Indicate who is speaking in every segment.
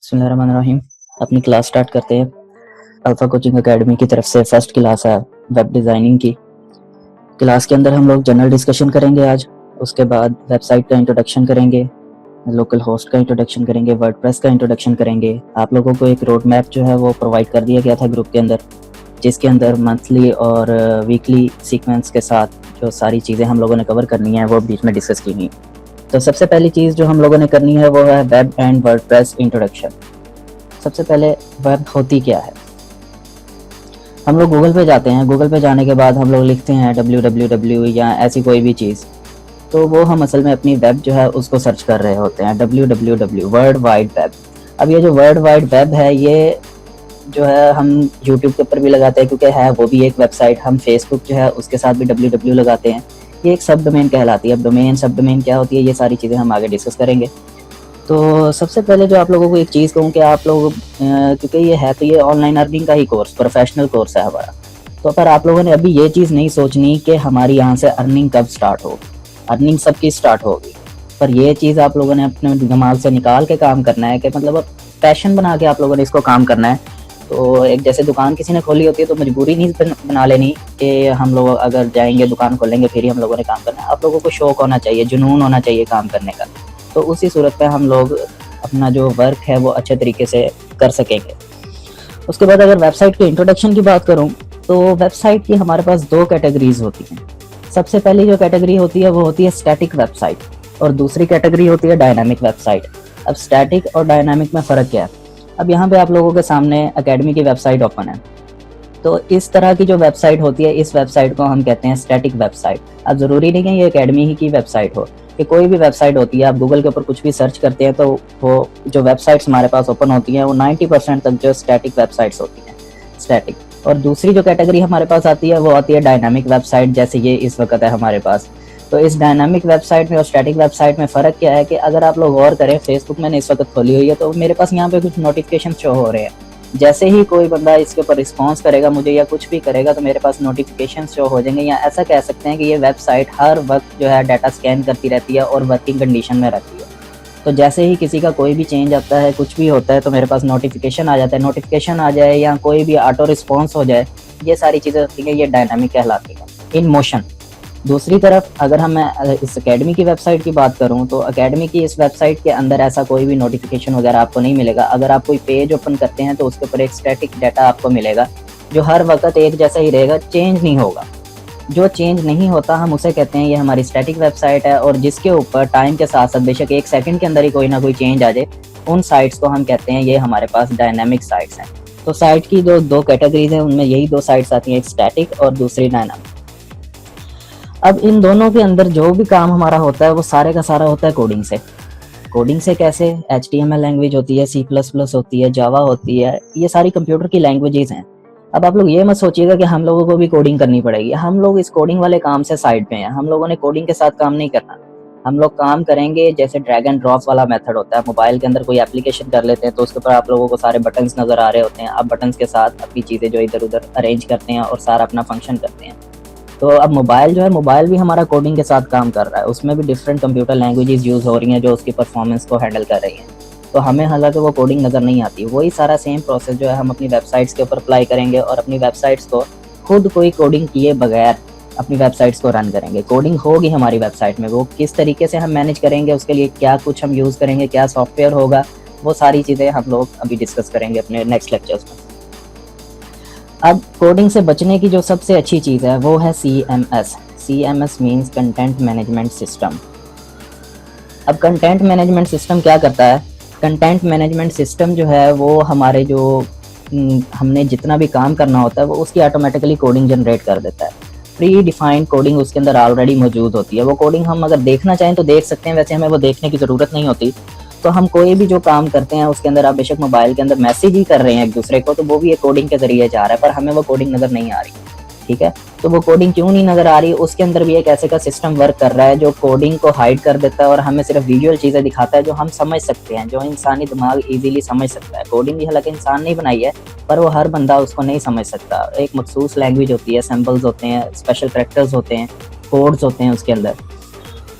Speaker 1: बिस्मिल्लाहिर्रहमानिर्रहीम। अपनी class start करते हैं। अल्फ़ा कोचिंग एकेडमी की तरफ से फर्स्ट क्लास है वेब डिज़ाइनिंग की। क्लास के अंदर हम लोग जनरल डिस्कशन करेंगे आज। उसके बाद वेबसाइट का इंट्रोडक्शन करेंगे, लोकल होस्ट का इंट्रोडक्शन करेंगे, वर्डप्रेस का इंट्रोडक्शन करेंगे। आप लोगों को एक रोड मैप जो है वो प्रोवाइड कर दिया गया था ग्रुप के अंदर, जिसके अंदर मंथली और वीकली सीक्वेंस के साथ जो सारी चीज़ें हम लोगों ने कवर करनी है वो बीच में डिस्कस की हुई। तो सबसे पहली चीज़ जो हम लोगों ने करनी है वो है वेब एंड वर्डप्रेस इंट्रोडक्शन। सबसे पहले वेब होती क्या है। हम लोग गूगल पे जाते हैं, गूगल पे जाने के बाद हम लोग लिखते हैं www या ऐसी कोई भी चीज़, तो वो हम असल में अपनी वेब जो है उसको सर्च कर रहे होते हैं, www वर्ल्ड वाइड वेब। अब ये जो वर्ल्ड वाइड वेब है ये जो है हम यूट्यूब के ऊपर भी लगाते हैं क्योंकि है वो भी एक वेबसाइट। हम फेसबुक जो है उसके साथ भी www लगाते हैं। ये एक सब डोमेन कहलाती है। अब डोमेन सब डोमेन क्या होती है ये सारी चीज़ें हम आगे डिस्कस करेंगे। तो सबसे पहले जो आप लोगों को एक चीज़ कहूँ कि आप लोग क्योंकि ये है तो ये ऑनलाइन अर्निंग का ही कोर्स, प्रोफेशनल कोर्स है हमारा। तो पर आप लोगों ने अभी ये चीज़ नहीं सोचनी कि हमारी यहाँ से अर्निंग कब स्टार्ट होगी। अर्निंग सबकी स्टार्ट होगी, पर ये चीज़ आप लोगों ने अपने दिमाग से निकाल के काम करना है कि मतलब अब पैशन बना के आप लोगों ने इसको काम करना है। तो एक जैसे दुकान किसी ने खोली होती है तो मजबूरी नहीं बना लेनी कि हम लोग अगर जाएंगे दुकान खोलेंगे फिर ही हम लोगों ने काम करना है। आप लोगों को शौक होना चाहिए, जुनून होना चाहिए काम करने का। तो उसी सूरत पे हम लोग अपना जो वर्क है वो अच्छे तरीके से कर सकेंगे। उसके बाद अगर वेबसाइट के इंट्रोडक्शन की बात करूं तो वेबसाइट की हमारे पास दो कैटेगरीज होती हैं। सबसे पहली जो कैटेगरी होती है वो होती है स्टैटिक वेबसाइट और दूसरी कैटेगरी होती है डायनामिक वेबसाइट। अब स्टैटिक और डायनामिक में फ़र्क क्या है। अब यहाँ पे आप लोगों के सामने एकेडमी की वेबसाइट ओपन है, तो इस तरह की जो वेबसाइट होती है इस वेबसाइट को हम कहते हैं स्टैटिक वेबसाइट। अब ज़रूरी नहीं कि ये एकेडमी ही की वेबसाइट हो, कि कोई भी वेबसाइट होती है। आप गूगल के ऊपर कुछ भी सर्च करते हैं तो वो जो वेबसाइट्स हमारे पास ओपन होती हैं वो 90% तक जो स्टैटिक वेबसाइट्स होती हैं, स्टैटिक। और दूसरी जो कैटेगरी हमारे पास आती है वो आती है डायनामिक वेबसाइट, जैसे ये इस वक्त है हमारे पास। तो इस डायनामिक वेबसाइट में और स्टैटिक वेबसाइट में फ़र्क क्या है कि अगर आप लोग गौर करें, फेसबुक मैंने इस वक्त खोली हुई है तो मेरे पास यहाँ पे कुछ नोटिफिकेशन शो हो रहे हैं। जैसे ही कोई बंदा इसके ऊपर रिस्पॉन्स करेगा मुझे या कुछ भी करेगा तो मेरे पास नोटिफिकेशन शो हो जाएंगे। या ऐसा कह सकते हैं कि ये वेबसाइट हर वक्त जो है डाटा स्कैन करती रहती है और वर्किंग कंडीशन में रहती है। तो जैसे ही किसी का कोई भी चेंज आता है, कुछ भी होता है, तो मेरे पास नोटिफिकेशन आ जाता है। नोटिफिकेशन आ जाए या कोई भी ऑटो रिस्पॉन्स हो जाए, ये सारी चीज़ें होती हैं, ये डायनामिक कहलाती है, इन मोशन। दूसरी तरफ अगर हम इस एकेडमी की वेबसाइट की बात करूं तो एकेडमी की इस वेबसाइट के अंदर ऐसा कोई भी नोटिफिकेशन वगैरह आपको नहीं मिलेगा। अगर आप कोई पेज ओपन करते हैं तो उसके ऊपर एक स्टैटिक डाटा आपको मिलेगा जो हर वक्त एक जैसा ही रहेगा, चेंज नहीं होगा। जो चेंज नहीं होता हम उसे कहते हैं ये हमारी स्टैटिक वेबसाइट है। और जिसके ऊपर टाइम के साथ साथ बेशक एक सेकंड के अंदर ही कोई ना कोई चेंज आ जाए, उन साइट्स को हम कहते हैं ये हमारे पास डायनामिक साइट्स हैं। तो साइट की जो दो कैटेगरीज हैं उनमें यही दो साइट्स आती हैं, एक स्टैटिक और दूसरी डायनामिक। अब इन दोनों के अंदर जो भी काम हमारा होता है वो सारे का सारा होता है कोडिंग से। कोडिंग से कैसे? HTML लैंग्वेज होती है, C++ होती है, जावा होती है, ये सारी कंप्यूटर की लैंग्वेजेस हैं। अब आप लोग ये मत सोचिएगा कि हम लोगों को भी कोडिंग करनी पड़ेगी। हम लोग इस कोडिंग वाले काम से साइड पे हैं। हम लोगों ने कोडिंग के साथ काम नहीं करना। हम लोग काम करेंगे जैसे ड्रैग एंड ड्रॉप वाला मेथड होता है। मोबाइल के अंदर कोई एप्लीकेशन कर लेते हैं तो उसके ऊपर आप लोगों को सारे बटन्स नजर आ रहे होते हैं। आप बटन्स के साथ अपनी चीज़ें जो इधर उधर अरेंज करते हैं और सारा अपना फंक्शन करते हैं। तो अब मोबाइल जो है, मोबाइल भी हमारा कोडिंग के साथ काम कर रहा है। उसमें भी डिफरेंट कंप्यूटर लैंग्वेजेस यूज़ हो रही हैं जो उसकी परफॉर्मेंस को हैंडल कर रही हैं। तो हमें हालांकि वो कोडिंग नज़र नहीं आती। वही सारा सेम प्रोसेस जो है हम अपनी वेबसाइट्स के ऊपर अप्लाई करेंगे और अपनी वेबसाइट्स को खुद कोई कोडिंग किए बगैर अपनी वेबसाइट्स को रन करेंगे। कोडिंग होगी हमारी वेबसाइट में, वो किस तरीके से हम मैनेज करेंगे, उसके लिए क्या कुछ हम यूज़ करेंगे, क्या सॉफ्टवेयर होगा, वो सारी चीज़ें हम लोग अभी डिस्कस करेंगे अपने नेक्स्ट लेक्चर्स में। अब कोडिंग से बचने की जो सबसे अच्छी चीज़ है वो है CMS। CMS means content management system. अब कंटेंट मैनेजमेंट सिस्टम क्या करता है? कंटेंट मैनेजमेंट सिस्टम जो है वो हमारे जो हमने जितना भी काम करना होता है वो उसकी ऑटोमेटिकली कोडिंग जनरेट कर देता है। प्री डिफाइंड कोडिंग उसके अंदर ऑलरेडी मौजूद होती है। वो कोडिंग हम अगर देखना चाहें तो देख सकते हैं, वैसे हमें वो देखने की ज़रूरत नहीं होती। तो हम कोई भी जो काम करते हैं उसके अंदर, आप बेशक मोबाइल के अंदर मैसेज ही कर रहे हैं एक दूसरे को, तो वो भी एक कोडिंग के जरिए जा रहा है, पर हमें वो कोडिंग नज़र नहीं आ रही। ठीक है, तो वो कोडिंग क्यों नहीं नज़र आ रही? उसके अंदर भी एक ऐसे का सिस्टम वर्क कर रहा है जो कोडिंग को हाइड कर देता है और हमें सिर्फ विजुअल चीज़ें दिखाता है जो हम समझ सकते हैं, जो इंसानी दिमाग इजीली समझ सकता है। कोडिंग भी हालांकि इंसान नहीं बनाई है, पर वो हर बंदा उसको नहीं समझ सकता। एक मखसूस लैंग्वेज होती है, सिंबल्स होते हैं, स्पेशल कैरेक्टर्स होते हैं, कोड्स होते हैं उसके अंदर।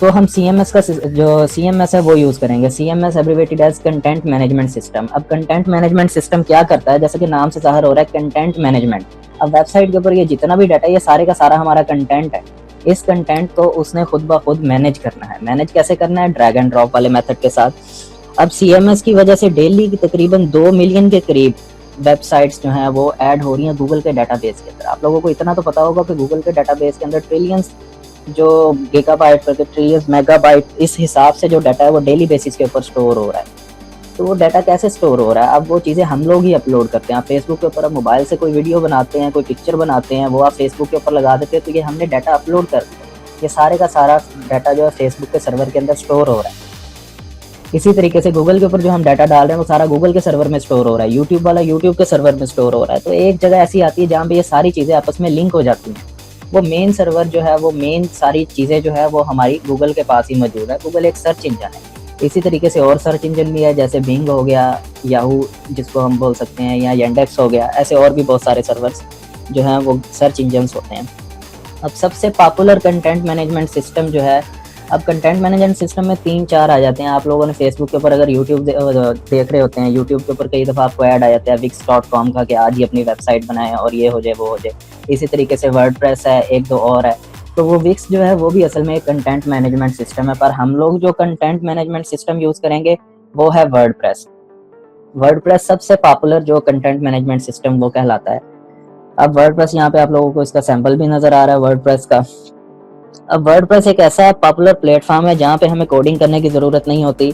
Speaker 1: तो हम CMS का जो CMS है वो यूज़ करेंगे। CMS abbreviated as content management system. अब कंटेंट मैनेजमेंट सिस्टम क्या करता है, जैसे कि नाम से ज़ाहिर हो रहा है कंटेंट मैनेजमेंट। अब वेबसाइट के ऊपर ये जितना भी डाटा है ये सारे का सारा हमारा कंटेंट है। इस कंटेंट को उसने खुद ब खुद मैनेज करना है। मैनेज कैसे करना है? ड्रैग एंड ड्रॉप वाले मेथड के साथ। अब CMS की वजह से डेली तकरीबन 2 मिलियन के करीब वेबसाइट्स जो हैं वो ऐड हो रही हैं गूगल के डाटाबेस के अंदर। आप लोगों को इतना तो पता होगा कि गूगल के डाटाबेस के अंदर ट्रिलियंस जो गीगाबाइट करके ट्रिलियंस मेगाबाइट इस हिसाब से जो डाटा है वो डेली बेसिस के ऊपर स्टोर हो रहा है। तो वो डाटा कैसे स्टोर हो रहा है? अब वो चीज़ें हम लोग ही अपलोड करते हैं। आप फेसबुक के ऊपर मोबाइल से कोई वीडियो बनाते हैं, कोई पिक्चर बनाते हैं, वो आप फेसबुक के ऊपर लगा देते हैं, तो ये हमने डाटा अपलोड कर दिया। ये सारे का सारा डाटा जो है फेसबुक के सर्वर के अंदर स्टोर हो रहा है। इसी तरीके से गूगल के ऊपर जो हम डाटा डाल रहे हैं वो सारा गूगल के सर्वर में स्टोर हो रहा है। यूट्यूब वाला यूट्यूब के सर्वर में स्टोर हो रहा है। तो एक जगह ऐसी आती है जहाँ पे ये सारी चीज़ें आपस में लिंक हो जाती हैं। वो मेन सर्वर जो है, वो मेन सारी चीज़ें जो है वो हमारी गूगल के पास ही मौजूद है। गूगल एक सर्च इंजन है। इसी तरीके से और सर्च इंजन भी है, जैसे बिंग हो गया, याहू जिसको हम बोल सकते हैं, या यांडेक्स हो गया। ऐसे और भी बहुत सारे सर्वर्स जो हैं वो सर्च इंजन्स होते हैं। अब सबसे पॉपुलर कंटेंट मैनेजमेंट सिस्टम जो है, अब कंटेंट मैनेजमेंट सिस्टम में 3-4 आ जाते हैं। आप लोगों ने फेसबुक के ऊपर अगर यूट्यूब देख रहे होते हैं, यूट्यूब के ऊपर कई दफ़ा आपको ऐड आ जाता है wix.com का कि आज ही अपनी वेबसाइट बनाएं और ये हो जाए वो हो जाए। इसी तरीके से वर्डप्रेस है, 1-2 और है। तो वो विक्स जो है वो भी असल में एक कंटेंट मैनेजमेंट सिस्टम है, पर हम लोग जो कंटेंट मैनेजमेंट सिस्टम यूज़ करेंगे वो है वर्डप्रेस। वर्डप्रेस सबसे पॉपुलर जो कंटेंट मैनेजमेंट सिस्टम वो कहलाता है। अब वर्डप्रेस यहाँ पे आप लोगों को इसका सैंपल भी नज़र आ रहा है वर्डप्रेस का। अब वर्डप्रेस एक ऐसा पॉपुलर प्लेटफॉर्म है जहाँ पे हमें कोडिंग करने की ज़रूरत नहीं होती।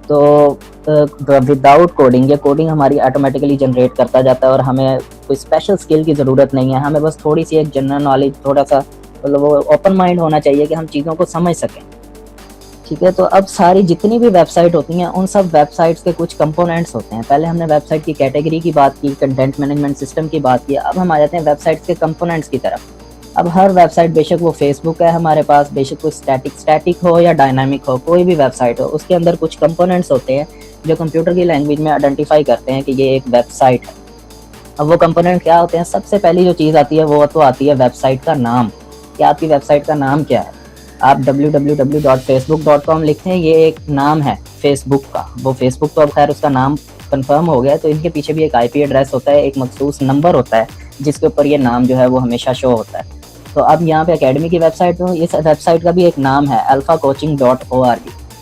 Speaker 1: तो विदाउट कोडिंग, ये कोडिंग हमारी ऑटोमेटिकली जनरेट करता जाता है और हमें कोई स्पेशल स्किल की ज़रूरत नहीं है। हमें बस थोड़ी सी एक जनरल नॉलेज, थोड़ा सा मतलब वो ओपन माइंड होना चाहिए कि हम चीज़ों को समझ सकें। ठीक है, तो अब सारी जितनी भी वेबसाइट होती हैं उन सब वेबसाइट्स के कुछ कंपोनेंट्स होते हैं। पहले हमने वेबसाइट की कैटेगरी की बात की, कंटेंट मैनेजमेंट सिस्टम की बात की। अब हम आ जाते हैं वेबसाइट्स के कंपोनेंट्स की तरफ। अब हर वेबसाइट, बेशक वो फेसबुक है हमारे पास, बेशक कोई स्टैटिक हो या डायनामिक हो, कोई भी वेबसाइट हो, उसके अंदर कुछ कंपोनेंट्स होते हैं जो कंप्यूटर की लैंग्वेज में आइडेंटिफाई करते हैं कि ये एक वेबसाइट है। अब वो कंपोनेंट क्या होते हैं? सबसे पहली जो चीज़ आती है वो तो आती है वेबसाइट का नाम, कि आपकी वेबसाइट का नाम क्या है। आप www.facebook.com लिखते हैं, ये एक नाम है फेसबुक का। वो फेसबुक तो अब खैर उसका नाम कंफर्म हो गया, तो इनके पीछे भी एक IP एड्रेस होता है, एक मखसूस नंबर होता है जिसके ऊपर ये नाम जो है वो हमेशा शो होता है। तो अब यहाँ पे एकेडमी की वेबसाइट में इस वेबसाइट का भी एक नाम है alphacoaching.org।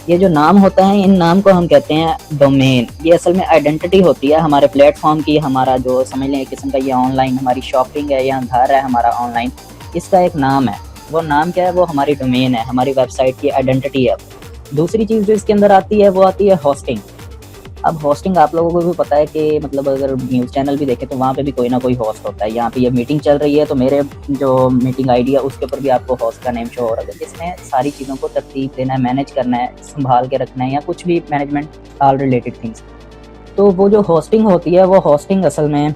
Speaker 1: ये जो नाम होता है, इन नाम को हम कहते हैं डोमेन। ये असल में आइडेंटिटी होती है हमारे प्लेटफॉर्म की, हमारा जो समझ लें एक किस्म का ये ऑनलाइन हमारी शॉपिंग है या घर है हमारा ऑनलाइन, इसका एक नाम है। वो नाम क्या है? वो हमारी डोमेन है, हमारी वेबसाइट की आइडेंटिटी है। दूसरी चीज़ जो इसके अंदर आती है वो आती है होस्टिंग। अब होस्टिंग आप लोगों को भी पता है कि मतलब अगर न्यूज़ चैनल भी देखें तो वहाँ पे भी कोई ना कोई होस्ट होता है। यहाँ पे ये मीटिंग चल रही है तो मेरे जो मीटिंग आईडी है उसके ऊपर भी आपको होस्ट का नेम शो हो रहा है, जिसने सारी चीज़ों को तरतीब देना है, मैनेज करना है, संभाल के रखना है, या कुछ भी मैनेजमेंट ऑल रिलेटेड थिंग्स। तो वो जो होस्टिंग होती है, वो होस्टिंग असल में,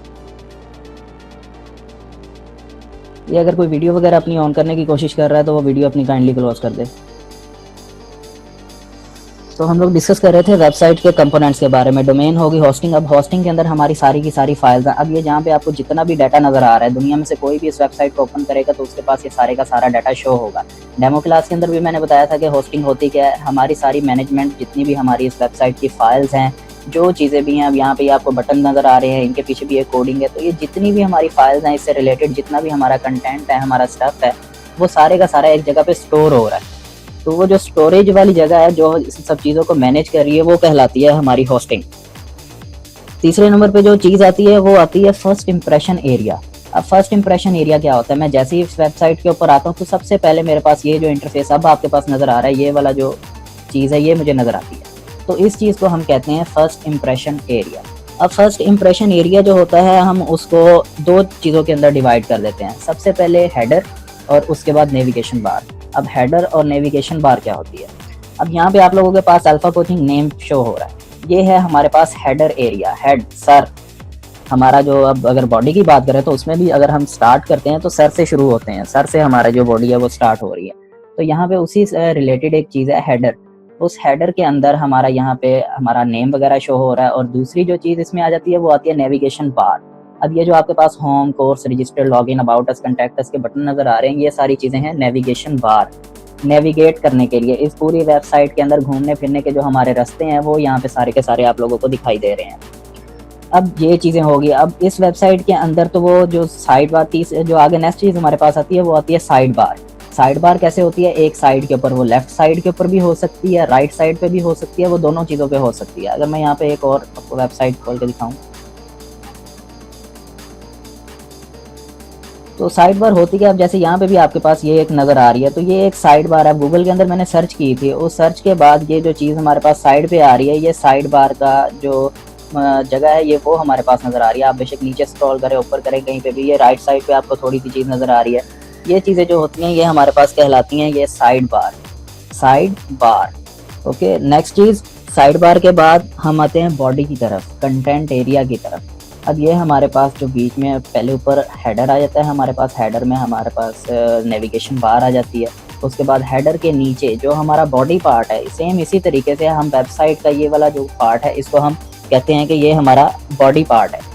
Speaker 1: ये अगर कोई वीडियो वगैरह अपनी ऑन करने की कोशिश कर रहा है तो वो वीडियो अपनी काइंडली क्लोज कर दे। तो हम लोग डिस्कस कर रहे थे वेबसाइट के कंपोनेंट्स के बारे में। डोमेन होगी, होस्टिंग। अब होस्टिंग के अंदर हमारी सारी की सारी फाइल्स हैं। अब ये जहाँ पे आपको जितना भी डाटा नज़र आ रहा है, दुनिया में से कोई भी इस वेबसाइट को ओपन करेगा तो उसके पास ये सारे का सारा डाटा शो होगा। डेमो क्लास के अंदर भी मैंने बताया था कि होस्टिंग होती क्या है। हमारी सारी मैनेजमेंट, जितनी भी हमारी इस वेबसाइट की फाइल्स हैं, जो चीज़ें भी हैं, अब यहाँ पे आपको बटन नज़र आ रहे हैं, इनके पीछे भी एक कोडिंग है। तो ये जितनी भी हमारी फाइल्स हैं, इससे रिलेटेड जितना भी हमारा कंटेंट है, हमारा स्टफ है, वो सारे का सारा एक जगह पे स्टोर हो रहा है। तो वो जो स्टोरेज वाली जगह है जो इस सब चीज़ों को मैनेज कर रही है, वो कहलाती है हमारी होस्टिंग। तीसरे नंबर पे जो चीज़ आती है वो आती है फर्स्ट इंप्रेशन एरिया। अब फर्स्ट इंप्रेशन एरिया क्या होता है? मैं जैसे ही इस वेबसाइट के ऊपर आता हूँ तो सबसे पहले मेरे पास ये जो इंटरफेस अब आपके पास नज़र आ रहा है, ये वाला जो चीज़ है, ये मुझे नज़र आती है। तो इस चीज़ को हम कहते हैं फर्स्ट इंप्रेशन एरिया। अब फर्स्ट इंप्रेशन एरिया जो होता है, हम उसको दो चीज़ों के अंदर डिवाइड कर देते हैं। सबसे पहले हेडर और उसके बाद नेविगेशन बार। अब हेडर और नेविगेशन बार क्या होती है? अब यहाँ पे आप लोगों के पास अल्फा कोचिंग नेम शो हो रहा है, ये है हमारे पास हेडर एरिया। हेड, सर, हमारा जो, अब अगर बॉडी की बात करें तो उसमें भी अगर हम स्टार्ट करते हैं तो सर से शुरू होते हैं, सर से हमारा जो बॉडी है वो स्टार्ट हो रही है। तो यहाँ पे उसी से रिलेटेड एक चीज़ है हेडर। उस हेडर के अंदर हमारा यहाँ पे हमारा नेम वगैरह शो हो रहा है। और दूसरी जो चीज़ इसमें आ जाती है वो आती है नेविगेशन बार। अब ये जो आपके पास home, course, register, login, about us, contact us के बटन नज़र आ रहे हैं, ये सारी चीज़ें हैं नेविगेशन बार। नेविगेट करने के लिए, इस पूरी वेबसाइट के अंदर घूमने फिरने के जो हमारे रास्ते हैं वो यहाँ पे सारे के सारे आप लोगों को दिखाई दे रहे हैं। अब ये चीज़ें होगी। अब इस वेबसाइट के अंदर तो वो जो साइड बार जो आगे नेक्स्ट चीज़ हमारे पास आती है वो आती है साइड बार। साइड बार कैसे होती है, एक साइड के ऊपर, वो लेफ्ट साइड के ऊपर भी हो सकती है, राइट साइड पे भी हो सकती है, वो दोनों चीज़ों पे हो सकती है। अगर मैं यहाँ पे एक और आपको वेबसाइट खोल के दिखाऊं तो साइड बार होती है। अब जैसे यहाँ पे भी आपके पास ये एक नज़र आ रही है, तो ये एक साइड बार है। गूगल के अंदर मैंने सर्च की थी, उस सर्च के बाद ये जो चीज़ हमारे पास साइड पे आ रही है, ये साइड बार का जो जगह है ये वो हमारे पास नज़र आ रही है। आप बेशक नीचे स्क्रॉल करें, ऊपर करें, कहीं पे भी ये राइट साइड पे आपको थोड़ी सी चीज़ नज़र आ रही है। ये चीज़ें जो होती हैं ये हमारे पास कहलाती हैं ये side bar. Side bar, okay. Next चीज़, साइड बार के बाद हम आते हैं बॉडी की तरफ, कंटेंट एरिया की तरफ। अब ये हमारे पास जो बीच में पहले ऊपर हेडर आ जाता है, हमारे पास हेडर में हमारे पास नेविगेशन बार आ जाती है। उसके बाद हेडर के नीचे जो हमारा बॉडी पार्ट है, सेम इसी तरीके से हम वेबसाइट का ये वाला जो पार्ट है इसको हम कहते हैं कि ये हमारा बॉडी पार्ट है।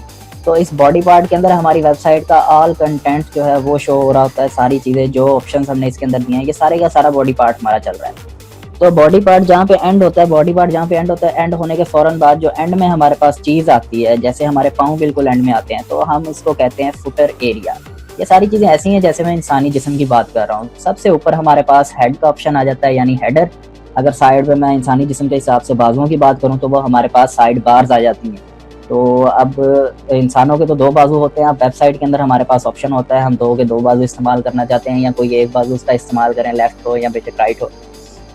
Speaker 1: तो इस बॉडी पार्ट के अंदर हमारी वेबसाइट का ऑल कंटेंट जो है वो शो हो रहा होता है। सारी चीज़ें जो ऑप्शंस हमने इसके अंदर दिए हैं ये सारे का सारा बॉडी पार्ट हमारा चल रहा है। तो बॉडी पार्ट जहाँ पे एंड होता है, बॉडी पार्ट जहाँ पे एंड होता है, एंड होने के फ़ौरन बाद जो एंड में हमारे पास चीज़ आती है, जैसे हमारे पाँव बिल्कुल एंड में आते हैं, तो हम इसको कहते हैं फुटर एरिया। ये सारी चीज़ें ऐसी हैं जैसे मैं इंसानी जिस्म की बात कर रहा हूँ। सबसे ऊपर हमारे पास हेड का ऑप्शन आ जाता है, यानी हेडर। अगर साइड पे मैं इंसानी जिस्म के हिसाब से बाजुओं की बात करूँ तो वो हमारे पास साइड बार्स आ जाती हैं। तो अब इंसानों के तो दो बाजू होते हैं। अब वेबसाइट के अंदर हमारे पास ऑप्शन होता है हम दो के दो बाजू इस्तेमाल करना चाहते हैं या कोई एक बाजू उसका इस्तेमाल करें, लेफ्ट हो या बेशक राइट हो,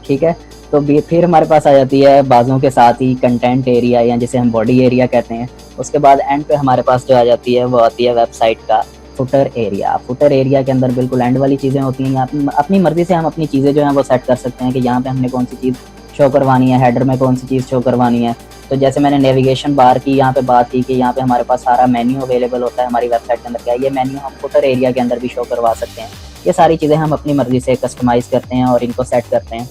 Speaker 1: ठीक है। तो फिर हमारे पास आ जाती है बाजुओं के साथ ही कंटेंट एरिया या जिसे हम बॉडी एरिया कहते हैं। उसके बाद एंड पे हमारे पास जो आ जाती है वो आती है वेबसाइट का फुटर एरिया। फुटर एरिया के अंदर बिल्कुल एंड वाली चीज़ें होती हैं। यहाँ अपनी मर्जी से हम अपनी चीज़ें जो हैं वो सेट कर सकते हैं कि यहाँ पे हमने कौन सी चीज़ शो करवानी है, हेडर में कौन सी चीज़ शो करवानी है। तो जैसे मैंने नेविगेशन बार की यहाँ पे बात की कि यहाँ पे हमारे पास सारा मेन्यू अवेलेबल होता है हमारी वेबसाइट के अंदर। क्या ये मेन्यू हम फुटर एरिया के अंदर भी शो करवा सकते हैं। ये सारी चीज़ें हम अपनी मर्जी से कस्टमाइज़ करते हैं और इनको सेट करते हैं।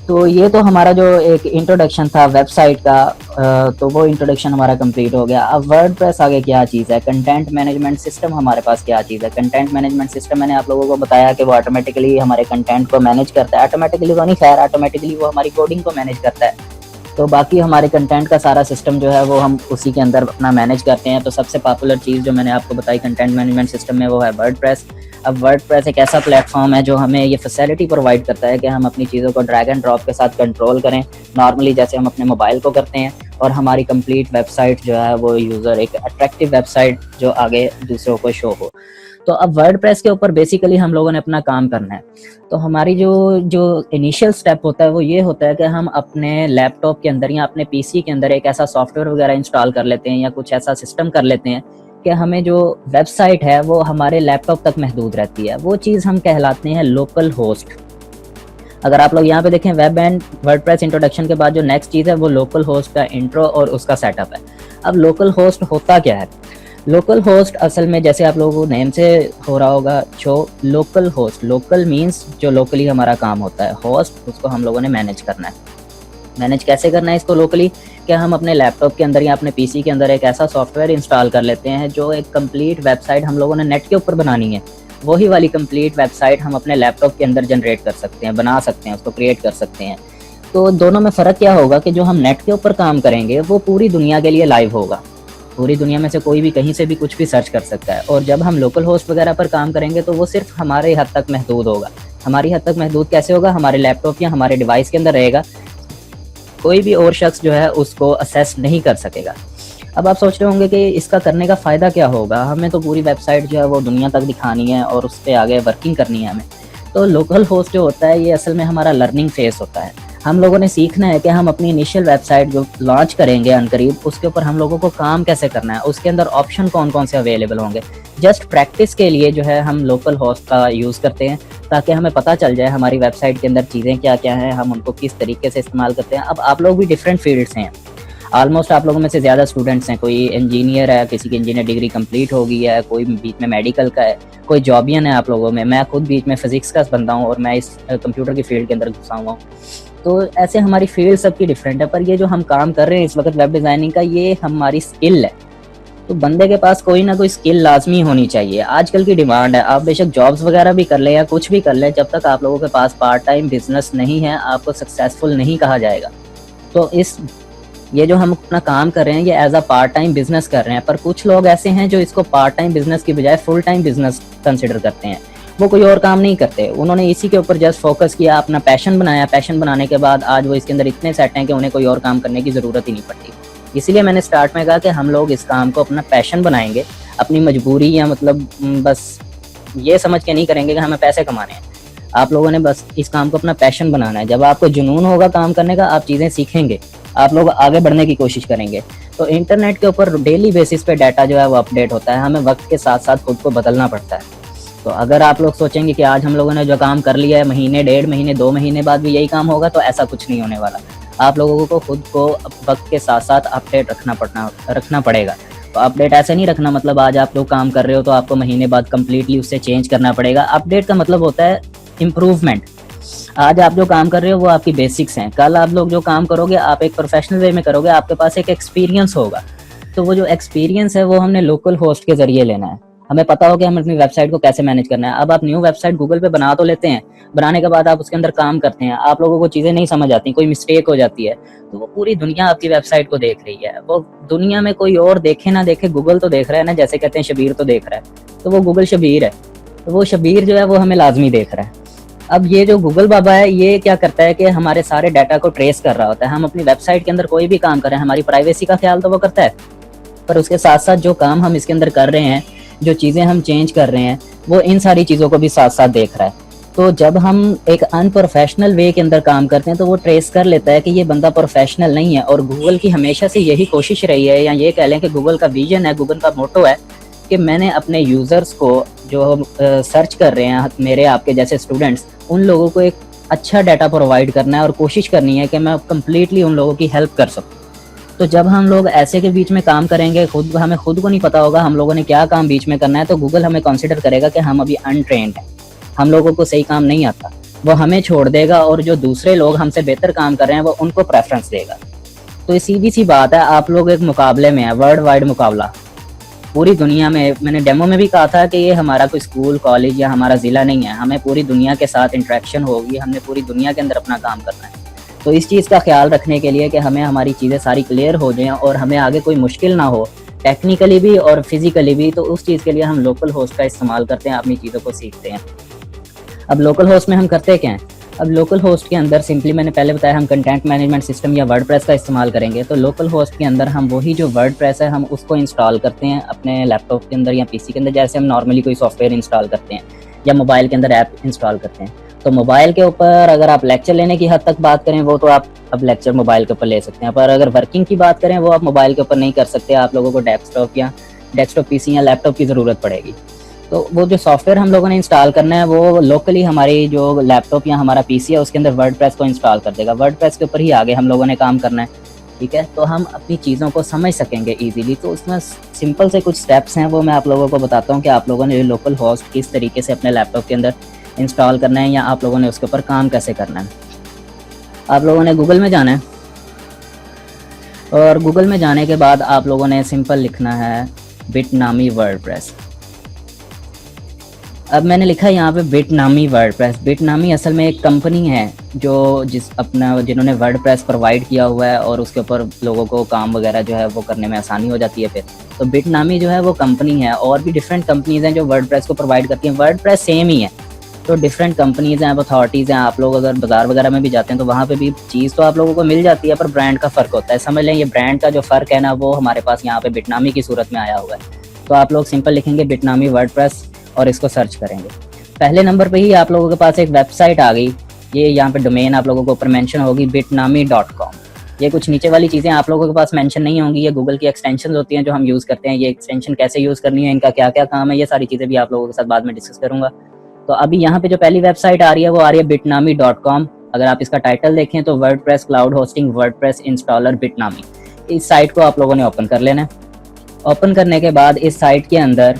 Speaker 1: तो ये तो हमारा जो एक इंट्रोडक्शन था वेबसाइट का, तो वो इंट्रोडक्शन हमारा कंप्लीट हो गया। अब वर्डप्रेस आगे क्या चीज़ है, कंटेंट मैनेजमेंट सिस्टम हमारे पास क्या चीज़ है। कंटेंट मैनेजमेंट सिस्टम मैंने आप लोगों को बताया कि वो ऑटोमेटिकली हमारे कंटेंट को मैनेज करता है। ऑटोमेटिकली तो नहीं, खैर ऑटोमेटिकली वो हमारी कोडिंग को मैनेज करता है। तो बाकी हमारे कंटेंट का सारा सिस्टम जो है वो हम उसी के अंदर अपना मैनेज करते हैं। तो सबसे पॉपुलर चीज़ जो मैंने आपको बताई कंटेंट मैनेजमेंट सिस्टम में वो है वर्डप्रेस। अब वर्डप्रेस एक ऐसा प्लेटफॉर्म है जो हमें ये फैसिलिटी प्रोवाइड करता है कि हम अपनी चीज़ों को ड्रैग एंड ड्रॉप के साथ कंट्रोल करें, नॉर्मली जैसे हम अपने मोबाइल को करते हैं, और हमारी कंप्लीट वेबसाइट जो है वो यूज़र एक अट्रैक्टिव वेबसाइट जो आगे दूसरों को शो हो। तो अब वर्डप्रेस के ऊपर बेसिकली हम लोगों ने अपना काम करना है। तो हमारी जो इनिशियल स्टेप होता है वो ये होता है कि हम अपने लैपटॉप के अंदर या अपने पीसी के अंदर एक ऐसा सॉफ्टवेयर वगैरह इंस्टॉल कर लेते हैं या कुछ ऐसा सिस्टम कर लेते हैं कि हमें जो वेबसाइट है वो हमारे लैपटॉप तक महदूद रहती है। वो चीज़ हम कहलाते हैं लोकल होस्ट। अगर आप लोग यहाँ पे देखें वेब एंड वर्डप्रेस इंट्रोडक्शन के बाद जो नेक्स्ट चीज़ है वो लोकल होस्ट का इंट्रो और उसका सेटअप है। अब लोकल होस्ट होता क्या है? लोकल होस्ट असल में जैसे आप लोगों को नेम से हो रहा होगा show, local host, local means जो लोकली हमारा काम होता है, होस्ट उसको हम लोगों ने मैनेज करना है। मैनेज कैसे करना है इसको लोकली? क्या हम अपने लैपटॉप के अंदर या अपने पीसी के अंदर एक ऐसा सॉफ्टवेयर इंस्टॉल कर लेते हैं जो एक कंप्लीट वेबसाइट हम लोगों ने नेट के ऊपर बनानी है, वही वाली कंप्लीट वेबसाइट हम अपने लैपटॉप के अंदर जनरेट कर सकते हैं, बना सकते हैं, उसको क्रिएट कर सकते हैं। तो दोनों में फ़र्क क्या होगा कि जो हम नेट के ऊपर काम करेंगे वो पूरी दुनिया के लिए लाइव होगा। पूरी दुनिया में से कोई भी कहीं से भी कुछ भी सर्च कर सकता है। और जब हम लोकल होस्ट वगैरह पर काम करेंगे तो वो सिर्फ हमारे हद तक महदूद होगा। हमारी हद तक महदूद कैसे होगा? हमारे लैपटॉप या हमारे डिवाइस के अंदर रहेगा, कोई भी और शख्स जो है उसको असेस नहीं कर सकेगा। अब आप सोच रहे होंगे कि इसका करने का फ़ायदा क्या होगा? हमें तो पूरी वेबसाइट जो है वो दुनिया तक दिखानी है और उस पर आगे वर्किंग करनी है हमें। तो लोकल होस्ट जो होता है ये असल में हमारा लर्निंग फेस होता है। हम लोगों ने सीखना है कि हम अपनी इनिशियल वेबसाइट जो लॉन्च करेंगे अनकरीब, उसके ऊपर हम लोगों को काम कैसे करना है, उसके अंदर ऑप्शन कौन कौन से अवेलेबल होंगे। जस्ट प्रैक्टिस के लिए जो है हम लोकल होस्ट का यूज़ करते हैं ताकि हमें पता चल जाए हमारी वेबसाइट के अंदर चीज़ें क्या क्या हैं, हम उनको किस तरीके से इस्तेमाल करते हैं। अब आप लोग भी डिफरेंट फील्ड से हैं, ऑलमोस्ट आप लोगों में से ज़्यादा स्टूडेंट्स हैं। कोई इंजीनियर है, किसी की इंजीनियर डिग्री कंप्लीट हो गई है, कोई बीच में मेडिकल का है, कोई जॉबियन है आप लोगों में। मैं खुद बीच में फिजिक्स का बंदा हूँ और मैं इस कंप्यूटर की फील्ड के अंदर घुसा हुआ हूँ। तो ऐसे हमारी फील्ड सबकी डिफरेंट है, पर ये जो हम काम कर रहे हैं इस वक्त वेब डिज़ाइनिंग का, ये हमारी स्किल है। तो बंदे के पास कोई ना कोई स्किल लाजमी होनी चाहिए। आजकल की डिमांड है, आप बेशक जॉब्स वगैरह भी कर ले या कुछ भी कर ले, जब तक आप लोगों के पास पार्ट टाइम बिजनेस नहीं है आपको सक्सेसफुल नहीं कहा जाएगा। तो ये जो हम अपना काम कर रहे हैं ये as a part time business कर रहे हैं, पर कुछ लोग ऐसे हैं जो इसको पार्ट टाइम बिजनेस की बजाय फुल टाइम बिजनेस कंसिडर करते हैं। वो कोई और काम नहीं करते, उन्होंने इसी के ऊपर जस्ट फोकस किया, अपना पैशन बनाया। पैशन बनाने के बाद आज वो इसके अंदर इतने सेट हैं कि उन्हें कोई और काम करने की ज़रूरत ही नहीं पड़ती। इसीलिए मैंने स्टार्ट में कहा कि हम लोग इस काम को अपना पैशन बनाएंगे, अपनी मजबूरी या मतलब बस ये समझ के नहीं करेंगे कि हमें पैसे कमाने हैं। आप लोगों ने बस इस काम को अपना पैशन बनाना है। जब आपको जुनून होगा काम करने का, आप चीज़ें सीखेंगे, आप लोग आगे बढ़ने की कोशिश करेंगे। तो इंटरनेट के ऊपर डेली बेसिस पे डाटा जो है वो अपडेट होता है, हमें वक्त के साथ साथ खुद को बदलना पड़ता है। तो अगर आप लोग सोचेंगे कि आज हम लोगों ने जो काम कर लिया है, महीने, 1.5 महीने, 2 महीने बाद भी यही काम होगा, तो ऐसा कुछ नहीं होने वाला। आप लोगों को खुद को वक्त के साथ साथ अपडेट रखना पड़ेगा। तो अपडेट ऐसे नहीं रखना मतलब आज आप लोग काम कर रहे हो तो आपको महीने बाद कम्प्लीटली उससे चेंज करना पड़ेगा। अपडेट का मतलब होता है इम्प्रूवमेंट। आज आप जो काम कर रहे हो वो आपकी बेसिक्स हैं, कल आप लोग जो काम करोगे आप एक प्रोफेशनल वे में करोगे, आपके पास एक एक्सपीरियंस होगा। तो वो जो एक्सपीरियंस है वो हमने लोकल होस्ट के जरिए लेना है। हमें पता हो कि हम अपनी वेबसाइट को कैसे मैनेज करना है। अब आप न्यू वेबसाइट गूगल पे बना तो लेते हैं, बनाने के बाद आप उसके अंदर काम करते हैं, आप लोगों को चीज़ें नहीं समझ आती, कोई मिस्टेक हो जाती है, तो वो पूरी दुनिया आपकी वेबसाइट को देख रही है। वो दुनिया में कोई और देखे ना देखे, गूगल तो देख रहा है ना, जैसे कहते हैं शबीर तो देख रहा है, तो वो गूगल शबीर है। तो वो शबीर जो है वो हमें लाजमी देख रहा है। अब ये जो गूगल बाबा है ये क्या करता है कि हमारे सारे डाटा को ट्रेस कर रहा होता है। हम अपनी वेबसाइट के अंदर कोई भी काम करें, हमारी प्राइवेसी का ख्याल तो वो करता है, पर उसके साथ साथ जो काम हम इसके अंदर कर रहे हैं, जो चीज़ें हम चेंज कर रहे हैं, वो इन सारी चीज़ों को भी साथ साथ देख रहा है। तो जब हम एक अनप्रोफेशनल वे के अंदर काम करते हैं तो वो ट्रेस कर लेता है कि ये बंदा प्रोफेशनल नहीं है। और गूगल की हमेशा से यही कोशिश रही है, या ये कह लें कि गूगल का विजन है, गूगल का मोटो है कि मैंने अपने यूज़र्स को जो सर्च कर रहे हैं, मेरे आपके जैसे स्टूडेंट्स, उन लोगों को एक अच्छा डाटा प्रोवाइड करना है और कोशिश करनी है कि मैं कम्प्लीटली उन लोगों की हेल्प कर सकूँ। तो जब हम लोग ऐसे के बीच में काम करेंगे, हमें खुद को नहीं पता होगा हम लोगों ने क्या काम बीच में करना है, तो गूगल हमें कंसिडर करेगा कि हम अभी अनट्रेंड हैं, हम लोगों को सही काम नहीं आता, वो हमें छोड़ देगा और जो दूसरे लोग हमसे बेहतर काम कर रहे हैं वो उनको प्रेफरेंस देगा। तो ये सीधी सी बात है, आप लोग एक मुकाबले में है, वर्ल्ड वाइड मुकाबला पूरी दुनिया में। मैंने डेमो में भी कहा था कि ये हमारा कोई स्कूल, कॉलेज या हमारा ज़िला नहीं है, हमें पूरी दुनिया के साथ इंटरेक्शन होगी, हमने पूरी दुनिया के अंदर अपना काम करना है। तो इस चीज़ का ख्याल रखने के लिए कि हमें हमारी चीज़ें सारी क्लियर हो जाएं और हमें आगे कोई मुश्किल ना हो, टेक्निकली भी और फिजिकली भी, तो उस चीज़ के लिए हम लोकल होस्ट का इस्तेमाल करते हैं, अपनी चीज़ों को सीखते हैं। अब लोकल होस्ट में हम करते क्या हैं? अब लोकल होस्ट के अंदर सिंपली मैंने पहले बताया हम कंटेंट मैनेजमेंट सिस्टम या वर्डप्रेस का इस्तेमाल करेंगे। तो लोकल होस्ट के अंदर हम वही जो वर्डप्रेस है हम उसको इंस्टॉल करते हैं अपने लैपटॉप के अंदर या पीसी के अंदर, जैसे हम नॉर्मली कोई सॉफ्टवेयर इंस्टॉल करते हैं या मोबाइल के अंदर ऐप इंस्टॉल करते हैं। तो मोबाइल के ऊपर अगर आप लेक्चर लेने की हद तक बात करें वो तो आप अब लेक्चर मोबाइल के ऊपर ले सकते हैं, पर अगर वर्किंग की बात करें वो आप मोबाइल के ऊपर नहीं कर सकते, आप लोगों को डेस्कटॉप पीसी या लैपटॉप की ज़रूरत पड़ेगी। तो वो जो सॉफ्टवेयर हम लोगों ने इंस्टॉल करना है वो लोकली हमारी जो लैपटॉप या हमारा पीसी है उसके अंदर वर्डप्रेस को इंस्टॉल कर देगा। वर्डप्रेस के ऊपर ही आगे हम लोगों ने काम करना है, ठीक है। तो हम अपनी चीज़ों को समझ सकेंगे ईजीली। तो उसमें सिंपल से कुछ स्टेप्स हैं वो मैं आप लोगों को बताता हूँ कि आप लोगों ने लोकल होस्ट किस तरीके से अपने लैपटॉप के अंदर इंस्टॉल करना है या आप लोगों ने उसके ऊपर काम कैसे करना है। आप लोगों ने गूगल में जाना है और गूगल में जाने के बाद आप लोगों ने सिंपल लिखना है बिटनामी वर्डप्रेस। अब मैंने लिखा यहाँ पे बिटनामी वर्डप्रेस। बिटनामी असल में एक कंपनी है जो जिन्होंने वर्डप्रेस प्रोवाइड किया हुआ है और उसके ऊपर लोगों को काम वगैरह जो है वो करने में आसानी हो जाती है फिर। तो बिटनामी जो है वो कंपनी है, और भी डिफरेंट कंपनीज हैं जो वर्डप्रेस को प्रोवाइड करती हैं। वर्डप्रेस सेम ही है, तो डिफरेंट कंपनीज हैं, अथॉरिटीज़ हैं। आप लोग अगर बाज़ार वगैरह में भी जाते हैं तो वहाँ पे भी चीज़ तो आप लोगों को मिल जाती है, पर ब्रांड का फ़र्क होता है। समझ लें ये ब्रांड का जो फ़र्क है ना वो हमारे पास यहाँ पे बिटनामी की सूरत में आया हुआ है। तो आप लोग सिंपल लिखेंगे बिटनामी वर्डप्रेस और इसको सर्च करेंगे। पहले नंबर पे ही आप लोगों के पास एक वेबसाइट आ गई, ये यहाँ पे डोमेन आप लोगों को ऊपर मेंशन होगी bitnami.com। ये कुछ नीचे वाली चीज़ें आप लोगों के पास मेंशन नहीं होंगी, ये गूगल की एक्सटेंशन होती हैं जो हम यूज़ करते हैं। ये एक्सटेंशन कैसे यूज़ करनी है, इनका क्या क्या काम है, ये सारी चीज़ें भी आप लोगों के साथ बाद में डिस्कस करूँगा। तो अभी यहाँ पे जो पहली वेबसाइट आ रही है वो आ रही है bitnami.com। अगर आप इसका टाइटल देखें तो WordPress cloud hosting WordPress installer Bitnami. इस साइट को आप लोगों ने ओपन कर लेना है। ओपन करने के बाद इस साइट के अंदर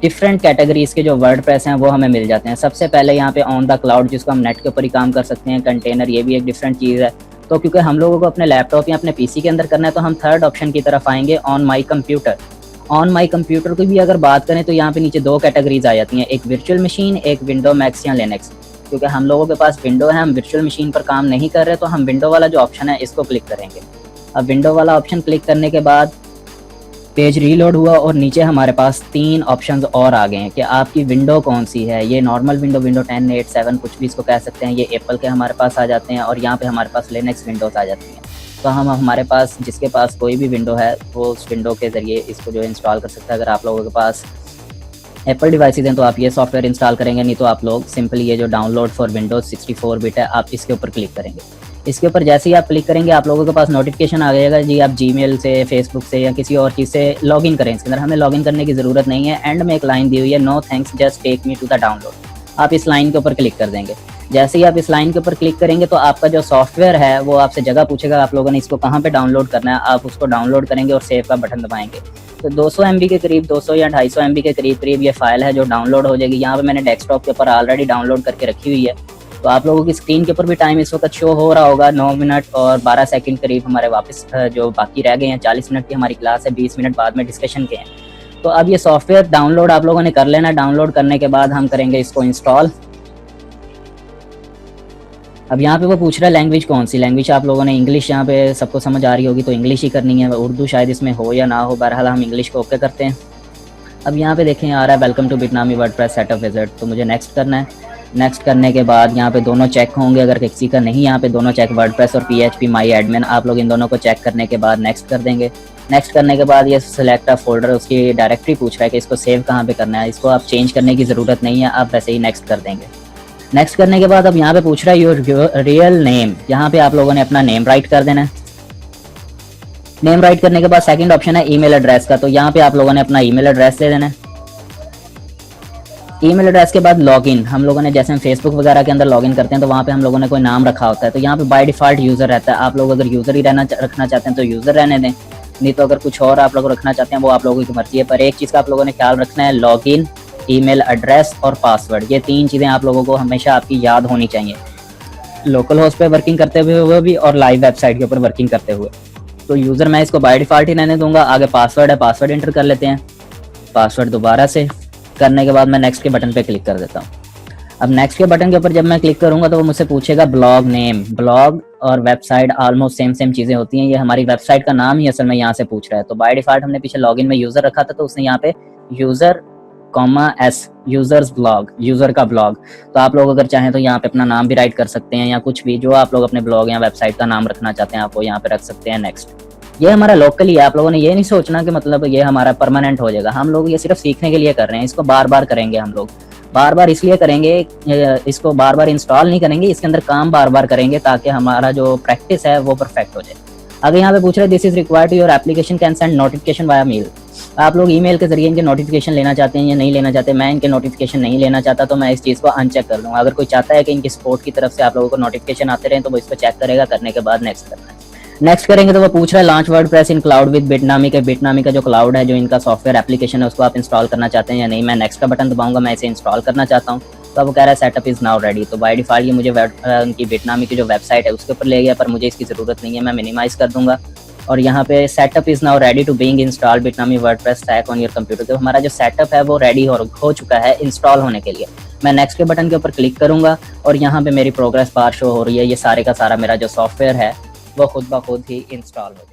Speaker 1: डिफरेंट कैटेगरीज के जो वर्डप्रेस हैं वो हमें मिल जाते हैं। सबसे पहले यहाँ पे ऑन द क्लाउड, जिसको हम नेट के ऊपर ही काम कर सकते हैं। कंटेनर, ये भी एक डिफरेंट चीज़ है। तो क्योंकि हम लोगों को अपने लैपटॉप या अपने पीसी के अंदर करना है तो हम थर्ड ऑप्शन की तरफ आएंगे, on my computer. On my computer की भी अगर बात करें तो यहाँ पे नीचे दो कैटेगरीज आ जाती हैं, एक वर्चुअल मशीन, एक विंडो मैक्स या लिनक्स। क्योंकि हम लोगों के पास विंडो है, हम वर्चुअल मशीन पर काम नहीं कर रहे, तो हम विंडो वाला जो ऑप्शन है इसको क्लिक करेंगे। अब विंडो वाला ऑप्शन क्लिक करने के बाद पेज रीलोड हुआ और नीचे हमारे पास 3 ऑप्शंस और आ गए हैं कि आपकी विंडो कौन सी है। ये नॉर्मल विंडो, विंडो 10, 8, 7 कुछ भी इसको कह सकते हैं। ये एप्पल के हमारे पास आ जाते हैं और यहाँ पे हमारे पास लिनक्स विंडोज़ आ जाती हैं। तो हम हमारे पास जिसके पास कोई भी विंडो है वो उस विंडो के ज़रिए इसको जो इंस्टॉल कर सकता है। अगर आप लोगों के पास एप्पल डिवाइसेज हैं तो आप ये सॉफ्टवेयर इंस्टॉल करेंगे, नहीं तो आप लोग सिंपली ये जो डाउनलोड फॉर विंडोज़ 64 बिट है आप इसके ऊपर क्लिक करेंगे। इसके ऊपर जैसे ही आप क्लिक करेंगे आप लोगों के पास नोटिफिकेशन आ जाएगा जी, आप जीमेल से, फेसबुक से या किसी और चीज़ से लॉगिन करें। इसके अंदर हमें लॉगिन करने की ज़रूरत नहीं है। एंड में एक लाइन दी हुई है, no thanks just take me to the download. आप इस लाइन के ऊपर क्लिक कर देंगे। जैसे ही आप इस लाइन के ऊपर क्लिक करेंगे तो आपका जो सॉफ्टवेयर है वो आपसे जगह पूछेगा, आप लोगों ने इसको कहाँ पे डाउनलोड करना है। आप उसको डाउनलोड करेंगे और सेव का बटन दबाएंगे तो 200 MB के करीब, 200 या 250 MB के करीब ये फाइल है जो डाउनलोड हो जाएगी। यहाँ पे मैंने डेस्कटॉप के ऊपर ऑलरेडी डाउनलोड करके रखी हुई है। तो आप लोगों की स्क्रीन के ऊपर भी टाइम इस वक्त शो हो रहा होगा, 9 मिनट और 12 सेकंड करीब हमारे वापस जो बाकी रह गए हैं। 40 मिनट की हमारी क्लास है, 20 मिनट बाद में डिस्कशन के हैं। तो अब ये सॉफ्टवेयर डाउनलोड आप लोगों ने कर लेना। डाउनलोड करने के बाद हम करेंगे इसको इंस्टॉल। अब यहाँ पे वो पूछ रहा है लैंग्वेज कौन सी। लैंग्वेज आप लोगों ने इंग्लिश, यहाँ पे सबको समझ आ रही होगी तो इंग्लिश ही करनी है। उर्दू शायद इसमें हो या ना हो, बहरहाल हम इंग्लिश को ओके करते हैं। अब यहाँ पे देखें आ रहा है welcome to Bitnami WordPress setup visit, तो मुझे नेक्स्ट करना है। नेक्स्ट करने के बाद यहाँ पे दोनों चेक होंगे, अगर किसी का नहीं यहाँ पे दोनों चेक, वर्डप्रेस और PHP माई एडमिन, आप लोग इन दोनों को चेक करने के बाद नेक्स्ट कर देंगे। नेक्स्ट करने के बाद ये सिलेक्ट अ फोल्डर, उसकी डायरेक्टरी पूछ रहा है कि इसको सेव कहाँ पे करना है। इसको आप चेंज करने की ज़रूरत नहीं है, आप वैसे ही नेक्स्ट कर देंगे। नेक्स्ट करने के बाद अब यहाँ पे पूछ रहा है योर रियल नेम, यहाँ पे आप लोगों ने अपना नेम राइट कर देना है। नेम राइट करने के बाद सेकंड ऑप्शन है ईमेल एड्रेस का, तो यहाँ पे आप लोगों ने अपना ईमेल एड्रेस दे देना है। ईमेल एड्रेस के बाद लॉगिन, हम लोगों ने जैसे हम फेसबुक वगैरह के अंदर लॉगिन करते हैं तो वहाँ पे हम लोगों ने कोई नाम रखा होता है, तो यहाँ पे बाय डिफॉल्ट यूज़र रहता है। आप लोग अगर यूज़र ही रखना चाहते हैं तो यूज़र रहने दें, नहीं तो अगर कुछ और आप लोग रखना चाहते हैं वो आप लोगों की मर्जी है। पर एक चीज़ का आप लोगों ने ख्याल रखना है, लॉगिन, ईमेल एड्रेस और पासवर्ड, ये 3 चीज़ें आप लोगों को हमेशा आपकी याद होनी चाहिए, लोकल होस्ट पे वर्किंग करते हुए भी और लाइव वेबसाइट के ऊपर वर्किंग करते हुए। तो यूज़र मैं इसको बाय डिफॉल्ट ही रहने दूंगा। आगे पासवर्ड है, पासवर्ड एंटर कर लेते हैं। पासवर्ड दोबारा से करने के बाद मैं नेक्स्ट के बटन पे क्लिक कर देता हूँ। अब नेक्स्ट के बटन के ऊपर जब मैं क्लिक करूंगा तो वो मुझसे पूछेगा ब्लॉग नेम। ब्लॉग और वेबसाइट ऑलमोस्ट सेम चीज़ें होती हैं, ये हमारी वेबसाइट का नाम ही असल में यहाँ से पूछ रहा है। तो बाय डिफॉल्ट हमने पीछे लॉगिन में यूज़र रखा था तो उसने यहाँ पे user (s) users blog, user का ब्लॉग। तो आप लोग अगर चाहें तो यहाँ पे अपना नाम भी राइट कर सकते हैं या कुछ भी जो आप लोग अपने ब्लॉग या वेबसाइट का नाम रखना चाहते हैं आप वो यहाँ पे रख सकते हैं। नेक्स्ट, ये हमारा लोकली है, आप लोगों ने ये नहीं सोचना कि मतलब ये हमारा परमानेंट हो जाएगा। हम लोग ये सिर्फ सीखने के लिए कर रहे हैं, इसको बार बार करेंगे। हम लोग बार बार इसलिए करेंगे, इसको बार बार इंस्टॉल नहीं करेंगे, इसके अंदर काम बार बार करेंगे ताकि हमारा जो प्रैक्टिस है वो परफेक्ट हो जाए। अगर यहाँ पे पूछ रहे this is required your application can send notification via mail, आप लोग ईमेल के जरिए इनके नोटिफिकेशन लेना चाहते हैं या नहीं लेना चाहते। मैं इनके नोटिफिकेशन नहीं लेना चाहता तो मैं इस चीज़ को अनचेक कर दूंगा। अगर कोई चाहता है कि इनकी सपोर्ट की तरफ से आप लोगों को नोटिफिकेशन आते रहे तो वो इसको चेक करेगा, करने के बाद नेक्स्ट करना है। नेक्स्ट करेंगे तो वो पूछ रहा है launch WordPress in cloud with Bitnami के। बिटनामी का जो क्लाउड है, जो इनका सॉफ्टवेयर एप्लीकेशन है, उसको आप इंस्टॉल करना चाहते हैं या नहीं। मैं नेक्स्ट का बटन दबाऊंगा, मैं इसे इंस्टॉल करना चाहता हूँ। तो वो कह रहा है सेटअप इज नाउ रेडी। तो बाय डिफॉल्ट ये मुझे उनकी बिटनामी की जो वेबसाइट है उसके ऊपर ले गया, पर मुझे इसकी ज़रूरत नहीं है, मैं मिनिमाइज कर दूंगा। और यहाँ पे setup is now ready to being install Bitnami WordPress stack on your computer. तो हमारा जो सेटअप है वो रेडी हो चुका है इंस्टॉल होने के लिए। मैं नेक्स्ट के बटन के ऊपर क्लिक करूंगा और यहाँ पे मेरी प्रोग्रेस बार शो हो रही है। ये सारे का सारा मेरा जो सॉफ्टवेयर है वो खुद ब खुद ही इंस्टॉल हो